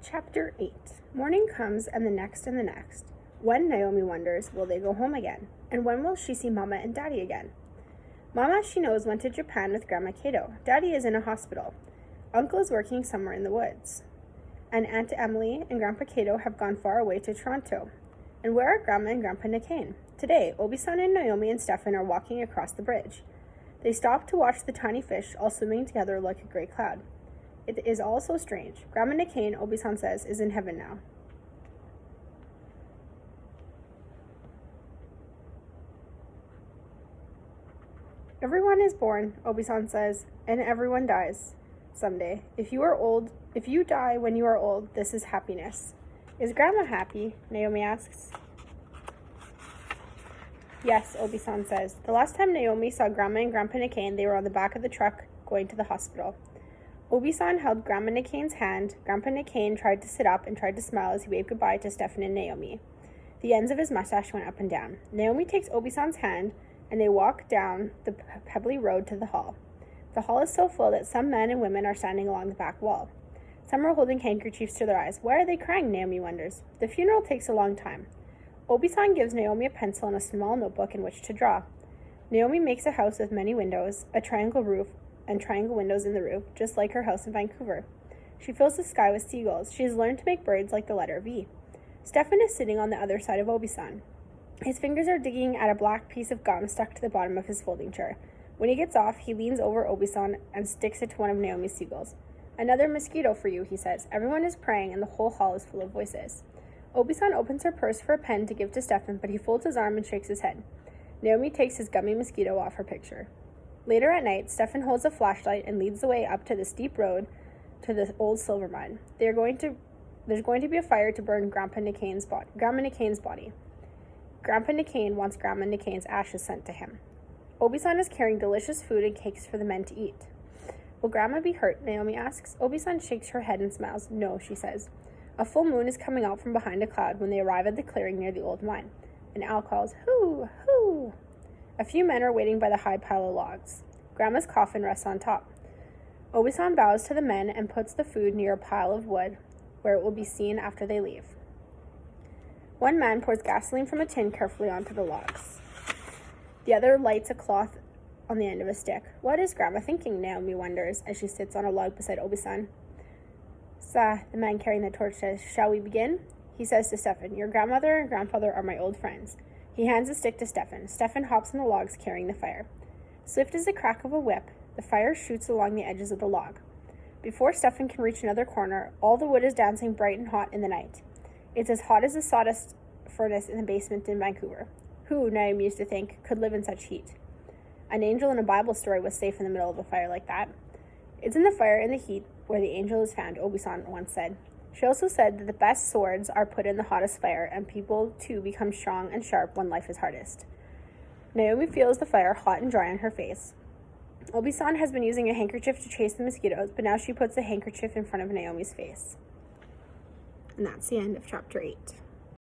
Chapter 8. Morning comes, and the next and the next. When, Naomi wonders, will they go home again? And when will she see Mama and Daddy again? Mama, she knows, went to Japan with Grandma Kato. Daddy is in a hospital. Uncle is working somewhere in the woods. And Aunt Emily and Grandpa Kato have gone far away to Toronto. And where are Grandma and Grandpa Nikane? Today, Obi-san and Naomi and Stefan are walking across the bridge. They stop to watch the tiny fish all swimming together like a gray cloud. It is all so strange. Grandma Nikane, Obi-san says, is in heaven now. Everyone is born, Obi-san says, and everyone dies someday. If you die when you are old, this is happiness. Is Grandma happy? Naomi asks. Yes, Obi-san says. The last time Naomi saw Grandma and Grandpa Nikane, they were on the back of the truck going to the hospital. Obi-san held Grandma Nikane's hand. Grandpa Nikane tried to sit up and tried to smile as he waved goodbye to Stefan and Naomi. The ends of his mustache went up and down. Naomi takes Obi-san's hand, and they walk down the pebbly road to the hall. The hall is so full that some men and women are standing along the back wall. Some are holding handkerchiefs to their eyes. Why are they crying? Naomi wonders. The funeral takes a long time. Obi-san gives Naomi a pencil and a small notebook in which to draw. Naomi makes a house with many windows, a triangle roof, and triangle windows in the roof, just like her house in Vancouver. She fills the sky with seagulls. She has learned to make birds like the letter V. Stefan is sitting on the other side of Obi-san. His fingers are digging at a black piece of gum stuck to the bottom of his folding chair. When he gets off, he leans over Obi-san and sticks it to one of Naomi's seagulls. Another mosquito for you, he says. Everyone is praying, and the whole hall is full of voices. Obi-san opens her purse for a pen to give to Stefan, but he folds his arm and shakes his head. Naomi takes his gummy mosquito off her picture. Later at night, Stefan holds a flashlight and leads the way up to the steep road to the old silver mine. There's going to be a fire to burn Grandma Nikane's body. Grandpa Nikane wants Grandma Nikane's ashes sent to him. Obi-san is carrying delicious food and cakes for the men to eat. Will Grandma be hurt? Naomi asks. Obi-san shakes her head and smiles. No, she says. A full moon is coming out from behind a cloud when they arrive at the clearing near the old mine. An owl calls, hoo, hoo. A few men are waiting by the high pile of logs. Grandma's coffin rests on top. Obi-san bows to the men and puts the food near a pile of wood where it will be seen after they leave. One man pours gasoline from a tin carefully onto the logs. The other lights a cloth on the end of a stick. What is Grandma thinking? Naomi wonders as she sits on a log beside Obi-san. Sa, the man carrying the torch says, shall we begin? He says to Stefan, your grandmother and grandfather are my old friends. He hands a stick to Stefan. Stefan hops on the logs carrying the fire. Swift as the crack of a whip, the fire shoots along the edges of the log. Before Stefan can reach another corner, all the wood is dancing bright and hot in the night. It's as hot as the sawdust furnace in the basement in Vancouver. Who, Naomi used to think, could live in such heat? An angel in a Bible story was safe in the middle of a fire like that. It's in the fire and the heat where the angel is found, Obi-san once said. She also said that the best swords are put in the hottest fire, and people, too, become strong and sharp when life is hardest. Naomi feels the fire hot and dry on her face. Obi-san has been using a handkerchief to chase the mosquitoes, but now she puts the handkerchief in front of Naomi's face. And that's the end of chapter 8.